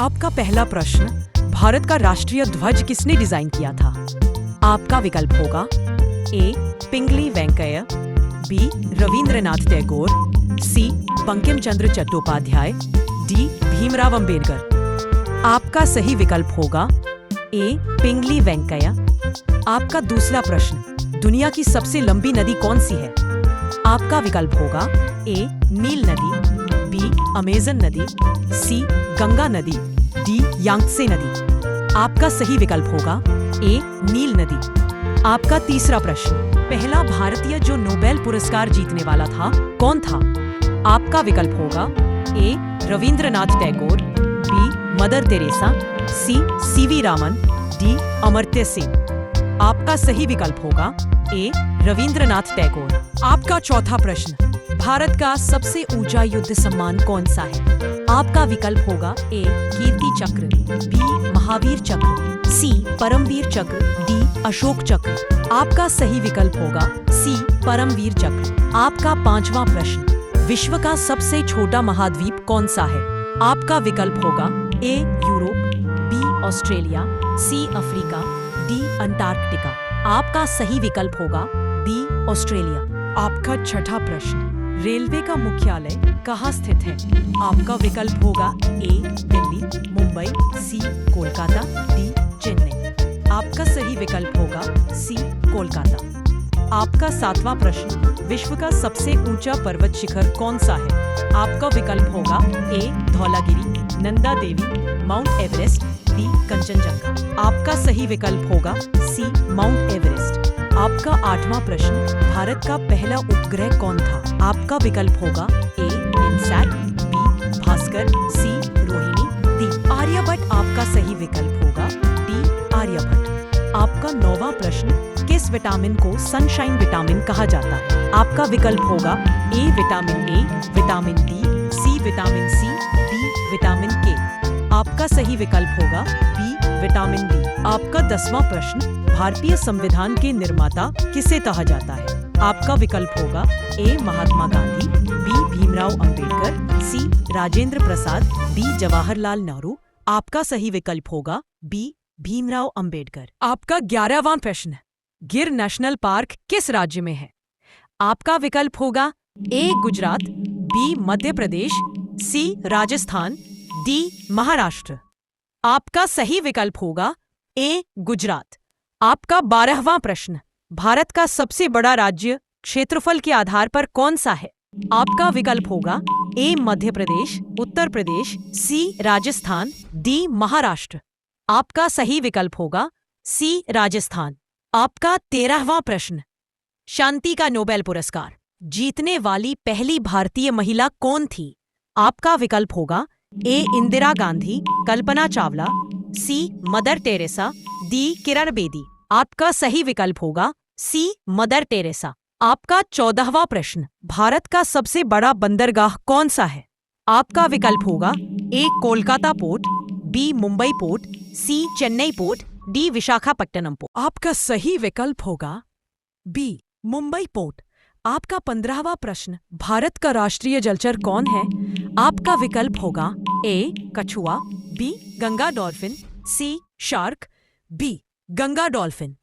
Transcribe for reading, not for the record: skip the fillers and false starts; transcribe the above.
आपका पहला प्रश्न, भारत का राष्ट्रीय ध्वज किसने डिजाइन किया था? आपका विकल्प होगा ए. पिंगली वेंकैया, बी. रविंद्रनाथ टैगोर, सी. बंकिम चंद्र चट्टोपाध्याय, डी. भीमराव अंबेडकर। आपका सही विकल्प होगा ए. पिंगली वेंकैया। आपका दूसरा प्रश्न, दुनिया की सबसे लंबी नदी कौन सी है? आपका विकल्प होगा ए. नील नदी, बी. अमेजन नदी, सी. गंगा नदी, डी. यांगत्से नदी। आपका सही विकल्प होगा ए. नील नदी। आपका तीसरा प्रश्न, पहला भारतीय जो नोबेल पुरस्कार जीतने वाला था कौन था? आपका विकल्प होगा A. Rabindranath Tagore, B. Mother Teresa, C. C V Raman, D. Amartya Sen. आपका सही विकल्प होगा ए. रविंद्रनाथ टैगोर। आपका चौथा प्रश्न, भारत का सबसे ऊंचा युद्ध सम्मान कौन सा है? आपका विकल्प होगा ए. कीर्ति चक्र, बी. महावीर चक्र, सी. परमवीर चक्र, डी. अशोक चक्र। आपका सही विकल्प होगा सी. परमवीर चक्र। आपका पांचवा प्रश्न, विश्व का सबसे छोटा महाद्वीप कौन सा है? आपका विकल्प होगा A. Europe, B. Australia, C. Africa, D. Antarctica. आपका सही विकल्प होगा बी. ऑस्ट्रेलिया। आपका छठा प्रश्न, रेलवे का मुख्यालय कहाँ स्थित है? आपका विकल्प होगा ए. दिल्ली, मुंबई, सी. कोलकाता, डी. चेन्नई। आपका सही विकल्प होगा सी. कोलकाता। आपका सातवां प्रश्न, विश्व का सबसे ऊंचा पर्वत शिखर कौन सा है? आपका विकल्प होगा ए. Dhaulagiri, Nanda Devi, mount Everest, D. Kanchenjunga. आपका सही विकल्प होगा सी. Mount Everest. आपका आठवां प्रश्न, भारत का पहला उपग्रह कौन था? आपका विकल्प होगा A. INSAT, B. Bhaskar, C. Rohini, D. Aryabhata. आपका सही विकल्प होगा डी. आर्यभट्ट। आपका नौवां प्रश्न, किस विटामिन को सनशाइन विटामिन कहा जाता है? आपका विकल्प होगा A. Vitamin A, vitamin D, C. Vitamin C, D. Vitamin K. आपका सही विकल्प होगा बी. Vitamin D. आपका 10वां प्रश्न, भारतीय संविधान के निर्माता किसे कहा जाता है? आपका विकल्प होगा ए. महात्मा गांधी, बी. भीमराव अंबेडकर, सी. राजेंद्र प्रसाद, डी. जवाहरलाल नेहरू। आपका सही विकल्प होगा बी. भीमराव अंबेडकर। आपका 11वां प्रश्न, गिर नेशनल पार्क किस राज्य में है? आपका विकल्प होगा ए. गुजरात, बी. मध्य प्रदेश, सी. राजस्थान, डी. महाराष्ट्र। आपका सही विकल्प होगा ए. गुजरात। आपका 12वां प्रश्न, भारत का सबसे बड़ा राज्य क्षेत्रफल के आधार पर कौन सा है? आपका विकल्प होगा ए. मध्य प्रदेश, उत्तर प्रदेश, सी. राजस्थान, डी. महाराष्ट्र। आपका सही विकल्प होगा सी. राजस्थान। आपका 13वां प्रश्न, शांति का नोबेल पुरस्कार जीतने वाली पहली भारतीय महिला कौन थी? आपका विकल्प होगा A. Indira Gandhi, Kalpana Chawla, C. Mother Teresa, D. Kiran Bedi. आपका सही विकल्प होगा सी. Mother Teresa. आपका 14वां प्रश्न, भारत का सबसे बड़ा बंदरगाह कौन सा है? आपका विकल्प होगा A. Kolkata port, B. Mumbai port, C. Chennai port, D. Visakhapatnam port. आपका सही विकल्प होगा बी. मुंबई पोर्ट। आपका 15वां प्रश्न, भारत का राष्ट्रीय जलचर कौन है? आपका विकल्प होगा ए. कछुआ, B. Ganga dolphin, C. Shark, B. Ganga dolphin.